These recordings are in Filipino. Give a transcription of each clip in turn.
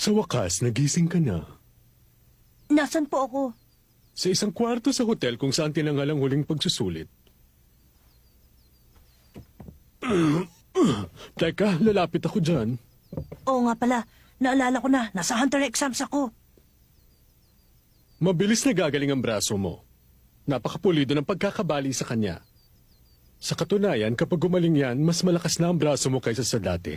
Sa wakas, nagising ka na. Nasaan po ako? Sa isang kwarto sa hotel kung saan tinanghal ang huling pagsusulit. Teka, lalapit ako dyan. Oo nga pala, naalala ko na, nasa Hunter exams ako. Mabilis na gagaling ang braso mo. Napakapulido ng pagkakabali sa kanya. Sa katunayan, kapag gumaling yan, mas malakas na ang braso mo kaysa sa dati.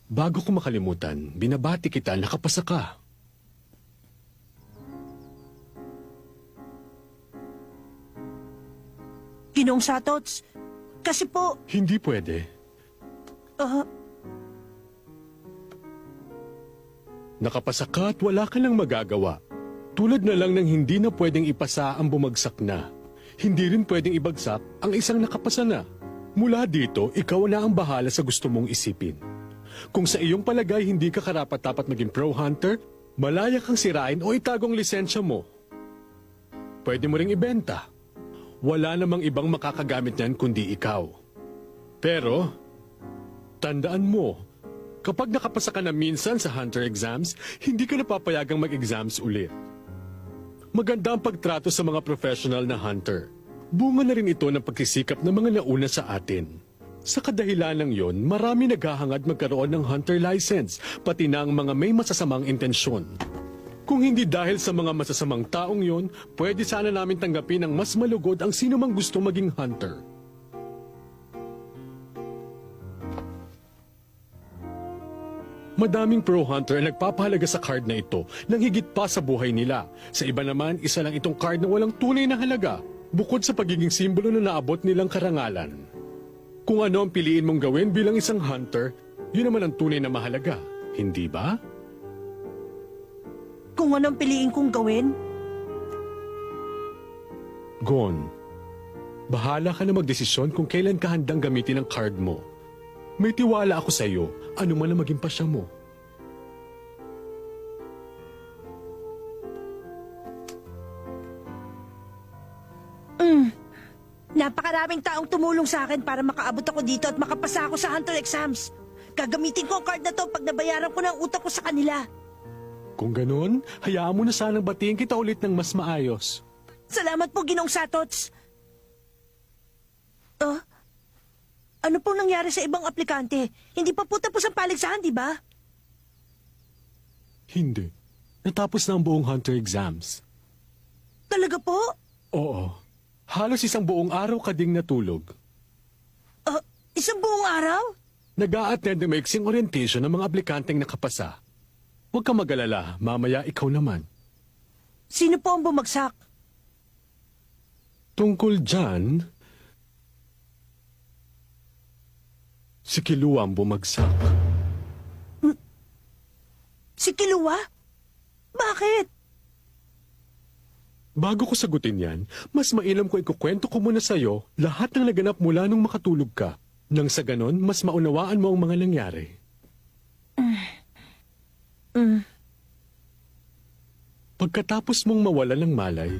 Bago ko makalimutan, binabati kita, nakapasa ka. Ginoong Satots, kasi po, Hindi pwede. Nakapasa ka at wala ka nang magagawa. Tulad na lang ng hindi na pwedeng ipasa ang bumagsak na. Hindi rin pwedeng ibagsak ang isang nakapasa na. Mula dito, ikaw na ang bahala sa gusto mong isipin. Kung sa iyong palagay hindi ka karapat-dapat maging pro hunter, malaya kang sirain o itagong lisensya mo. Pwede mo ring ibenta. Wala namang ibang makakagamit niyan kundi ikaw. Pero, tandaan mo, kapag nakapasa ka na minsan sa hunter exams, hindi ka napapayagang mag-exams ulit. Maganda ang pagtrato sa mga professional na hunter. Bunga na rin ito ng pagsisikap ng mga nauna sa atin. Sa kadahilanang yon, marami naghahangad magkaroon ng hunter license, pati na ang mga may masasamang intensyon. Kung hindi dahil sa mga masasamang taong yon, pwede sana namin tanggapin ang mas malugod ang sino mang gusto maging hunter. Madaming pro-hunter ang nagpapahalaga sa card na ito nang higit pa sa buhay nila. Sa iba naman, isa lang itong card na walang tunay na halaga, bukod sa pagiging simbolo na naabot nilang karangalan. Kung ano ang piliin mong gawin bilang isang hunter, yun naman ang tunay na mahalaga, hindi ba? kung anong piliin kong gawin, Gon, bahala ka na magdesisyon kung kailan ka handang gamitin ang card mo. May tiwala ako sa iyo, ano man ang maging pasya mo. napakaraming taong tumulong sa akin para makaabot ako dito at makapasa ako sa Hunter exams. Gagamitin ko ang card na to pag nabayaran ko ng utang ko sa kanila. Kung ganun, hayaan mo na sanang batiin kita ulit ng mas maayos. Salamat po, Ginoong Satots. Ano pong nangyari sa ibang aplikante? Hindi pa po tapos ang paligsahan, di ba? Hindi. Natapos na ang buong Hunter exams. Talaga po? Oo. Halos isang buong araw ka ding natulog. Isang buong araw? Nag-a-attend ng maiksing orientation ng mga aplikanteng nakapasa. Huwag kang mag-alala, mamaya ikaw naman. Sino po ang bumagsak? Tungkol dyan, si Kilua ang bumagsak. Si Kilua? Bakit? Bago ko sagutin yan, mas mainam ko ikukwento ko muna sa'yo lahat ng naganap mula nung makatulog ka. Nang sa ganon, mas maunawaan mo ang mga nangyari. Pagkatapos mong mawala ng malay,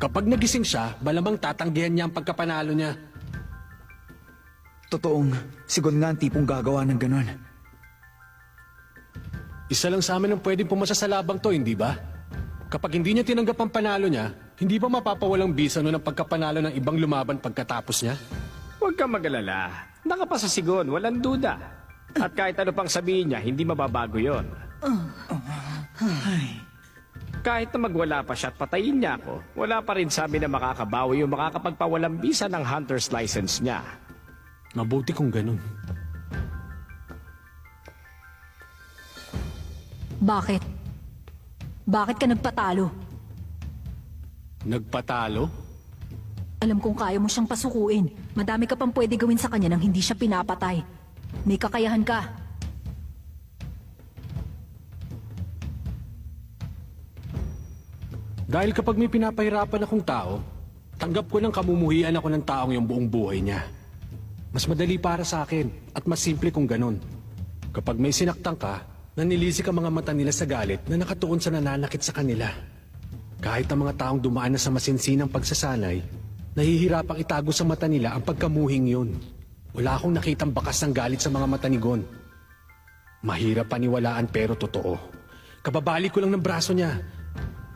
kapag nagising siya, malamang tatanggihan niya ang pagkapanalo niya. Totoong, sigon nga ang tipong gagawa ng ganon. Isa lang sa amin ang pwedeng pumasa sa labang to, hindi ba? Kapag hindi niya tinanggap ang panalo niya, hindi ba mapapawalang bisa nun ang pagkapanalo ng ibang lumaban pagkatapos niya? Huwag kang mag-alala. Nakapasa si Gon, walang duda. At kahit ano pang sabihin niya, hindi mababago yon. Kahit na magwala pa siya at patayin niya ako, wala pa rin sabi na makakabawi o makakapagpawalang bisa ng hunter's license niya. Mabuti kung ganun. Bakit? Bakit ka nagpatalo? Nagpatalo? Alam kong kaya mo siyang pasukuin. Madami ka pang pwede gawin sa kanya nang hindi siya pinapatay. May kakayahan ka. Dahil kapag may pinapahirapan akong tao, tanggap ko ng kamumuhian ako ng taong yung buong buhay niya. Mas madali para sa akin at mas simple kung ganun. Kapag may sinaktan ka, nanilisik ang mga mata nila sa galit na nakatuon sa nananakit sa kanila. Kahit ang mga taong dumaan na sa masinsinang pagsasanay, Nahihirapang itago sa mata nila ang pagkamuhing yun. Wala akong nakitang bakas ng galit sa mga mata ni Gon. Mahirap paniwalaan pero totoo. Kababali ko lang ng braso niya.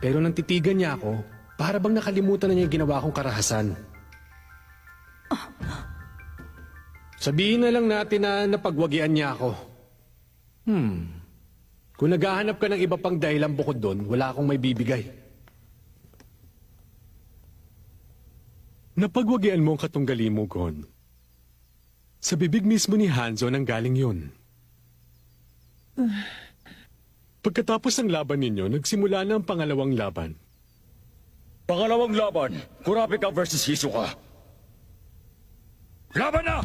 Pero nang titigan niya ako, para bang nakalimutan na niya yung ginawa kong karahasan. Sabihin na lang natin na napagwagian niya ako. Kung naghahanap ka ng iba pang dahilan bukod doon, wala akong may bibigay. Napagwagian mo ang katunggali mo, Gon. Sa bibig mismo ni Hanzo nang galing yun. Pagkatapos ng laban ninyo, nagsimula na ang pangalawang laban. Pangalawang laban, Kurapika versus Hisoka. Laban na!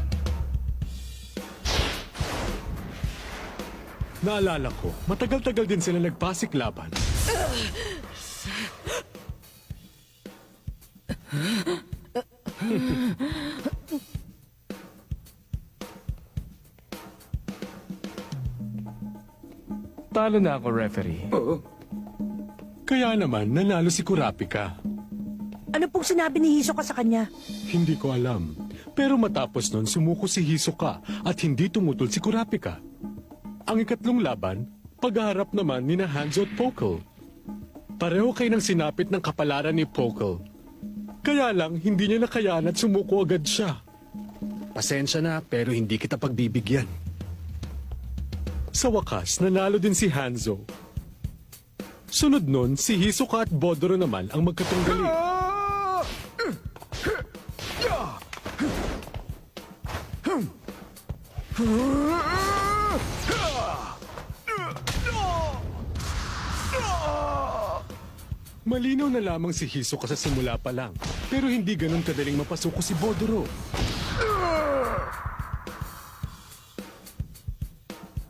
Naalala ko, matagal-tagal din sila nagpasik laban. Talo na ako, referee. Kaya naman, nanalo si Kurapika. Ano pong sinabi ni Hisoka sa kanya? Hindi ko alam. Pero matapos nun, sumuko si Hisoka at hindi tumutol si Kurapika. Ang ikatlong laban, pagharap naman ni na Hanzo at Pokel. Pareho kayo ng sinapit ng kapalaran ni Pokel. Kaya lang, hindi niya nakayan at sumuko agad siya. Pasensya na, pero hindi kita pagbibigyan. Sa wakas, nanalo din si Hanzo. Sunod nun, si Hisoka at Bodoro naman ang magkatunggali. Malinaw na lamang si Hisoka sa simula pa lang, pero hindi ganun kadaling mapasuko si Bodoro.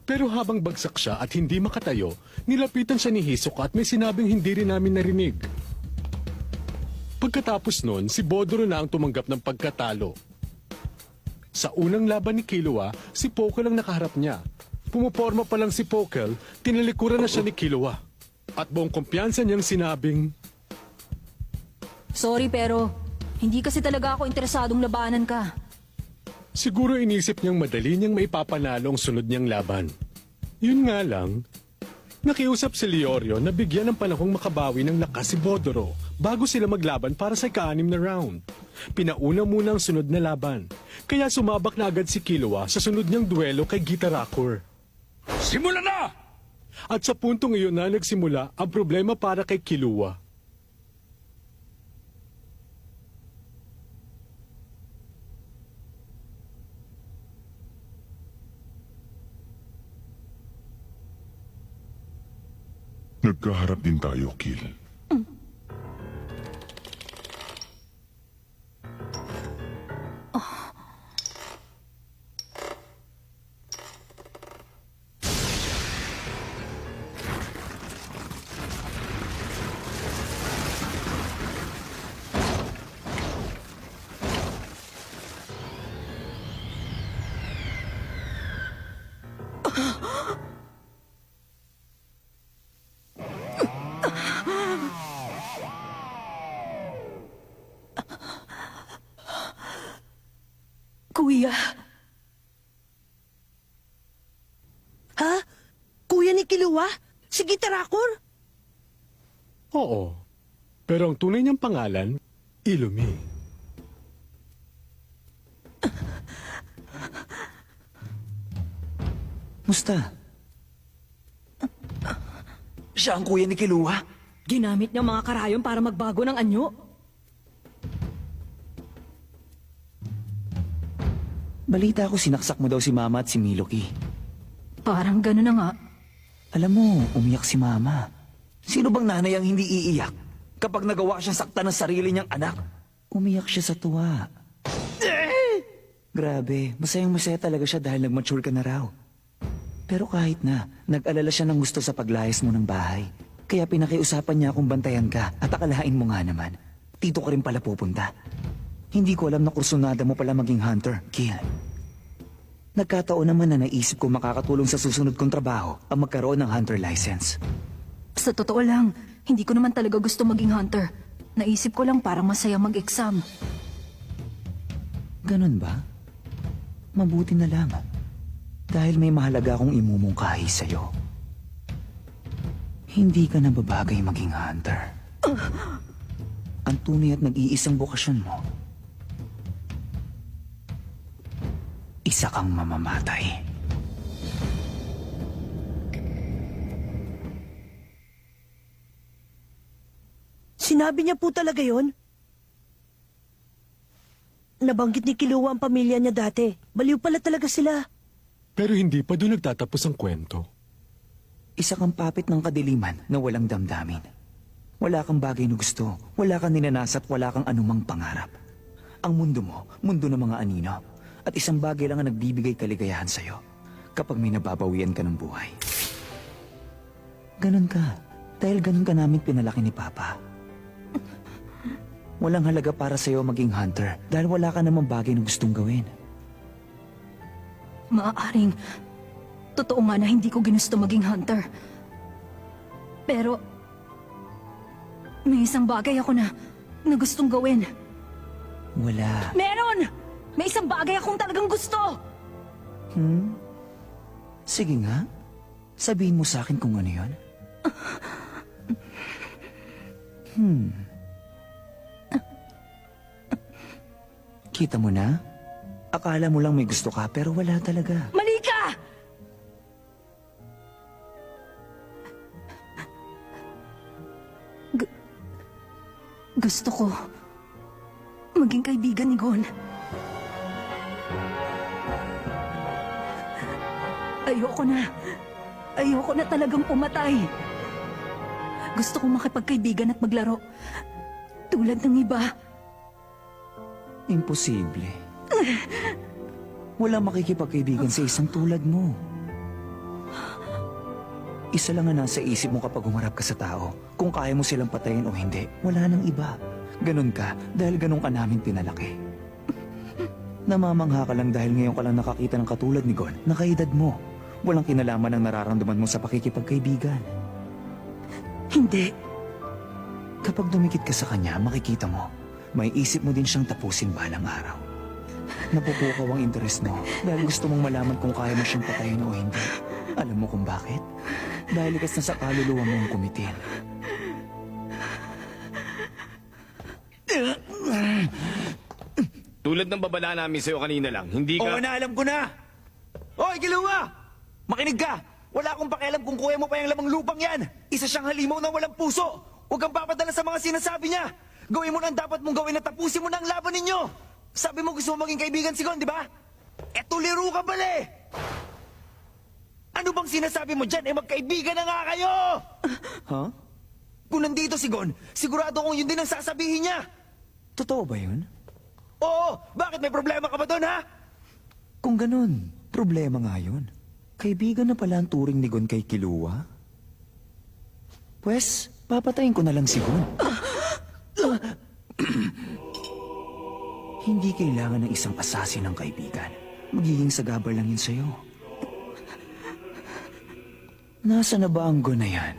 Pero habang bagsak siya at hindi makatayo, nilapitan siya ni Hisoka at may sinabing hindi rin namin narinig. Pagkatapos nun, si Bodoro na ang tumanggap ng pagkatalo. Sa unang laban ni Killua, si Pokel ang nakaharap niya. Pumuporma pa lang si Pokel, tinalikuran na siya ni Killua. At buong kumpiyansa niyang sinabing, Sorry pero, hindi kasi talaga ako interesadong labanan ka. siguro inisip niyang madali niyang maipapanalo ang sunod niyang laban. Yun nga lang, nakiusap si Leorio na bigyan ng panahong makabawi ng lakas si Bodoro bago sila maglaban para sa ika-6 na round. Pinauna muna ang sunod na laban, kaya sumabak na agad si Killua sa sunod niyang duelo kay Gitarakor. Simula na! At sa puntong iyon na nagsimula ang problema para kay Killua. Nagkaharap din tayo, Kill. Kuya, Ha? Kuya ni Killua? Si Gitarakor? Oo, pero ang tunay niyang pangalan, Illumi. Musta? Siya ang kuya ni Killua? ginamit niya mga karayon para magbago ng anyo. Balita ko sinaksak mo daw si Mama at si Miloki. Parang gano'n na nga. Alam mo, umiyak si Mama. Sino bang nanay ang hindi iiyak? Kapag nagawa siyang saktan ng sarili niyang anak, umiyak siya sa tuwa. Grabe, masayang-masaya talaga siya dahil nag-mature ka na raw. Pero kahit na, nag-alala siya ng gusto sa paglayas mo ng bahay. Kaya pinakiusapan niya akong bantayan ka at akalain mo nga naman. Dito ka rin pala pupunta. Hindi ko alam na kursunada mo pala maging hunter, Kill. Nagkataon naman na naisip ko makakatulong sa susunod kong trabaho ang magkaroon ng hunter license. Sa totoo lang, hindi ko naman talaga gusto maging hunter. Naisip ko lang parang masaya mag-exam. Ganon ba? Mabuti na lang. Dahil may mahalaga akong imumungkahi sa'yo. Hindi ka na babagay maging hunter. Ang tunay at nag-iisang bukasyon mo, isa kang mamamatay. Sinabi niya po talaga yon? Nabanggit ni Kiluwa ang pamilya niya dati. Baliw pala talaga sila. Pero hindi pa doon nagtatapos ang kwento. Isa kang papit ng kadiliman na walang damdamin. Wala kang bagay na gusto, wala kang ninanasa at wala kang anumang pangarap. Ang mundo mo, mundo ng mga anino. At isang bagay lang ang nagbibigay kaligayahan sa'yo kapag may nababawian ka ng buhay. Ganon ka, dahil ganon ka namin pinalaki ni Papa. Walang halaga para sa'yo maging hunter dahil wala ka namang bagay na gustong gawin. Maaaring, totoo nga na hindi ko ginusto maging hunter. Pero, may isang bagay ako na gustong gawin. Wala. Meron! May isang bagay akong talagang gusto! Sige nga, sabihin mo sa akin kung ano yun. Kita mo na? Akala mo lang may gusto ka pero wala talaga. Mali ka! Gusto ko maging kaibigan ni Gon. Ayoko na. Ayoko na talagang pumatay. Gusto kong makipagkaibigan at maglaro. Tulad ng iba. Imposible. Wala makikipagkaibigan sa isang tulad mo. Isa lang ang nasa isip mo kapag humarap ka sa tao. Kung kaya mo silang patayin o hindi, wala nang iba. Ganon ka dahil ganon ka namin pinalaki. Namamangha ka lang dahil ngayon ka lang nakakita ng katulad ni Gon na kaedad mo. Walang kinalaman ang nararamdaman mo sa pakikipagkaibigan. Hindi. Kapag dumikit ka sa kanya, makikita mo, may isip mo din siyang tapusin balang araw. Napupukaw ang interes mo dahil gusto mong malaman kung kaya mo siyang patayin o hindi. Alam mo kung bakit? Dahil likas na sa kaluluwa mong kumitin. Tulad ng babala namin sa'yo kanina lang, hindi ka... Oo na, alam ko na! Hoy, Kiluwa! Makinig ka! Wala akong pakialam kung kuya mo pa yung lamang lupang yan! Isa siyang halimaw na walang puso! Huwag kang papadala sa mga sinasabi niya! Gawin mo na ang dapat mong gawin at tapusin mo na ang laban ninyo! Sabi mo gusto mo maging kaibigan si Gon, di ba? Eto liro ka pala eh! Ano bang sinasabi mo dyan? Magkaibigan na nga kayo! Huh? Kung nandito si Gon, sigurado kong yun din ang sasabihin niya! Totoo ba yun? Oo! Bakit may problema ka ba doon, ha? Kung ganun, problema nga yun. Kaibigan na pala ang turing ni Gon kay Kiluwa? Pwes, papatayin ko na lang si Gon. Hindi kailangan ng isang asasin ng kaibigan. Magiging sagabal lang yun sa'yo. Nasa na ba ang Gon na yan?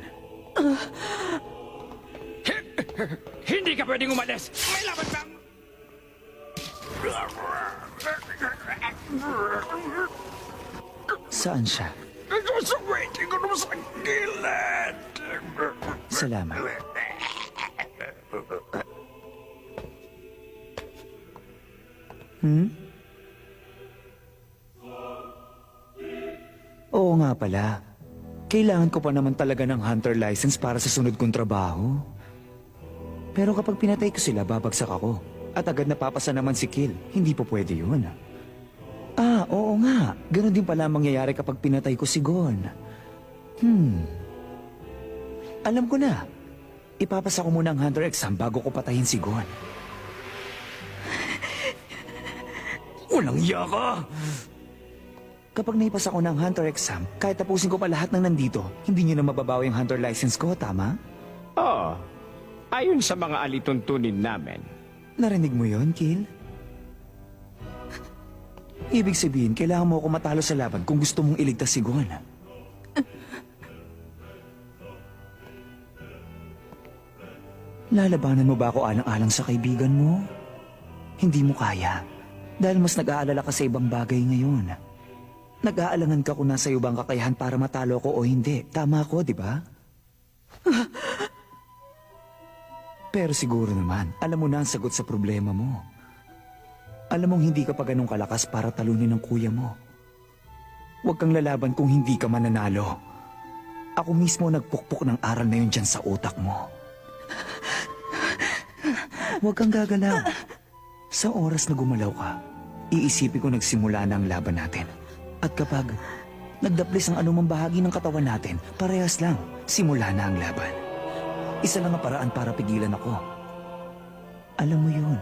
Hindi ka pwedeng umalis! May laban ka! Saan siya? Sa waiting ko sa gilid! Salamat. Oo nga pala. Kailangan ko pa naman talaga ng hunter license para sa sunod kong trabaho. Pero kapag pinatay ko sila, babagsak ako. At agad napapasa naman si Kill. Hindi po pwede yun. Ah, oo nga. Ganon din pala ang mangyayari kapag pinatay ko si Gon. Alam ko na. Ipapasa ko muna ang hunter exam bago ko patayin si Gon. Walang iya ka! Kapag naipasa ko ng hunter exam, kahit tapusin ko pa lahat ng nandito, hindi niyo na mababawi ang hunter license ko, tama? Oo. Ayon sa mga alituntunin namin. Narinig mo yon, Kill? Ibig sabihin, kailangan mo ako matalo sa laban kung gusto mong iligtas si Gon. Lalabanan mo ba ako alang-alang sa kaibigan mo? Hindi mo kaya. Dahil mas nag-aalala ka sa ibang bagay ngayon. Nag-aalangan ka kung nasa iyo ba ang kakayahan para matalo ko o hindi. Tama ako, di ba? Pero siguro naman, alam mo na ang sagot sa problema mo. Alam mong hindi ka pa ganun kalakas para talunin ng kuya mo. Huwag kang lalaban kung hindi ka mananalo. Ako mismo nagpukpok ng aral na yun dyan sa utak mo. Huwag kang gagalaw. Sa oras na gumalaw ka, iisipin ko nagsimula na ang laban natin. At kapag nagdaplis ang anumang bahagi ng katawan natin, parehas lang, simula na ang laban. Isa lang ang paraan para pigilan ako. Alam mo yun.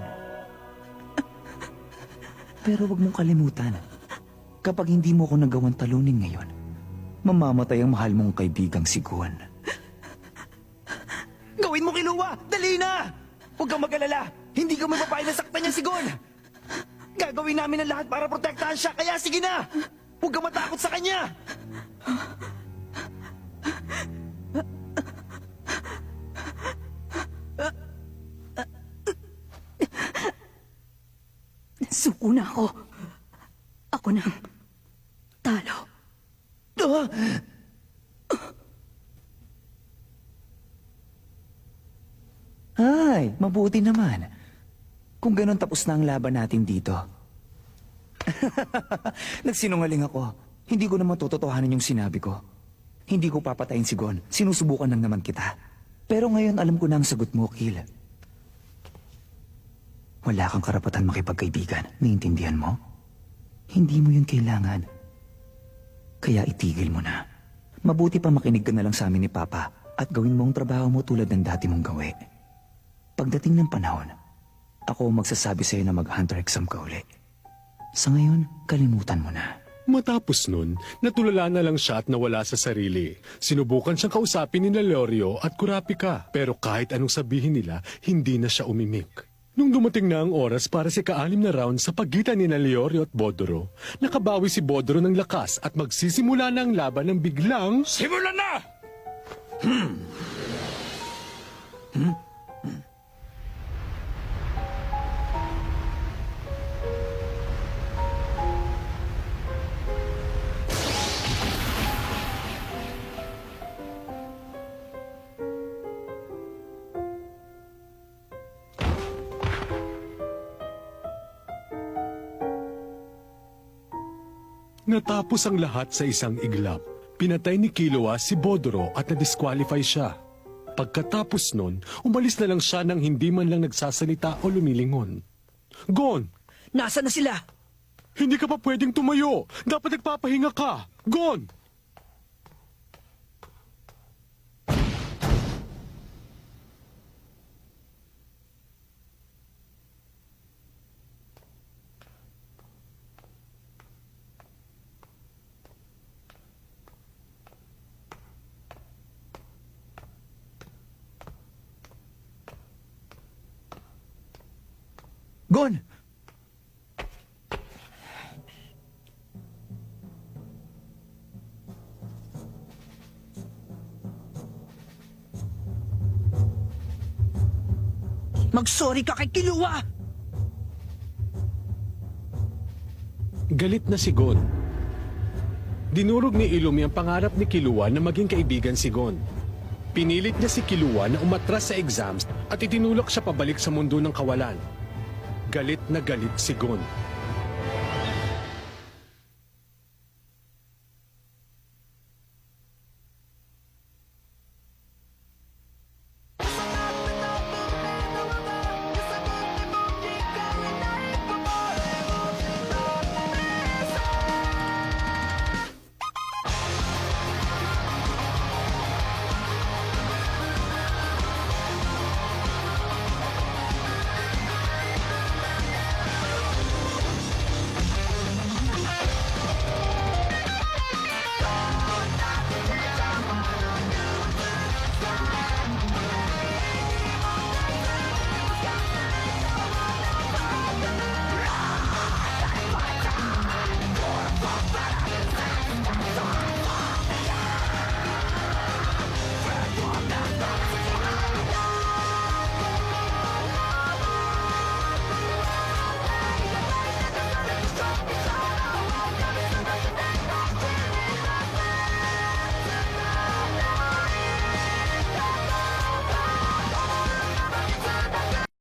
Pero wag mong kalimutan, kapag hindi mo ako nagawang talunin ngayon, mamamatay ang mahal mong kaibigang si Gon. Gawin mo, Killua! Dali na! Huwag kang mag-alala! Hindi ka mapapayag na saktan niya si Gon! Gagawin namin ang lahat para protektahan siya, kaya sige na! Huwag kang matakot sa kanya! Suko na ako. Ako nang talo. Ay, mabuti naman. Kung ganun tapos na ang laban natin dito. Nagsinungaling ako. Hindi ko naman tototohanan yung sinabi ko. Hindi ko papatayin si Gon. Sinusubukan lang naman kita. Pero ngayon alam ko na ang sagot mo, Kill. Wala kang karapatan makipagkaibigan. Naiintindihan mo? Hindi mo yun kailangan. Kaya itigil mo na. Mabuti pa makinig ka na lang sa amin ni Papa at gawin mo ang trabaho mo tulad ng dati mong gawi. Pagdating ng panahon, ako ang magsasabi sa'yo na mag-hunter exam ka uli. Sa ngayon, kalimutan mo na. Matapos nun, natulala na lang siya at nawala sa sarili. Sinubukan siyang kausapin ni Leorio at Kurapika, pero kahit anong sabihin nila, hindi na siya umimik. Nung dumating na ang oras para sa ka-6 na round sa pagitan ni Leorio at Bodoro, nakabawi si Bodoro ng lakas at magsisimula na ang laban ng biglang... Simulan na! Natapos ang lahat sa isang iglap. Pinatay ni Killua si Bodoro at na-disqualify siya. Pagkatapos nun, umalis na lang siya nang hindi man lang nagsasalita o lumilingon. Gon! Nasaan na sila? Hindi ka pa pwedeng tumayo! Dapat nagpapahinga ka! Gon! Gon! Mag-sorry ka kay Killua! Galit na si Gon. Dinurog ni Illumi ang pangarap ni Killua na maging kaibigan si Gon. Pinilit niya si Killua na umatras sa exams at itinulak siya pabalik sa mundo ng kawalan. Galit na galit si Gon.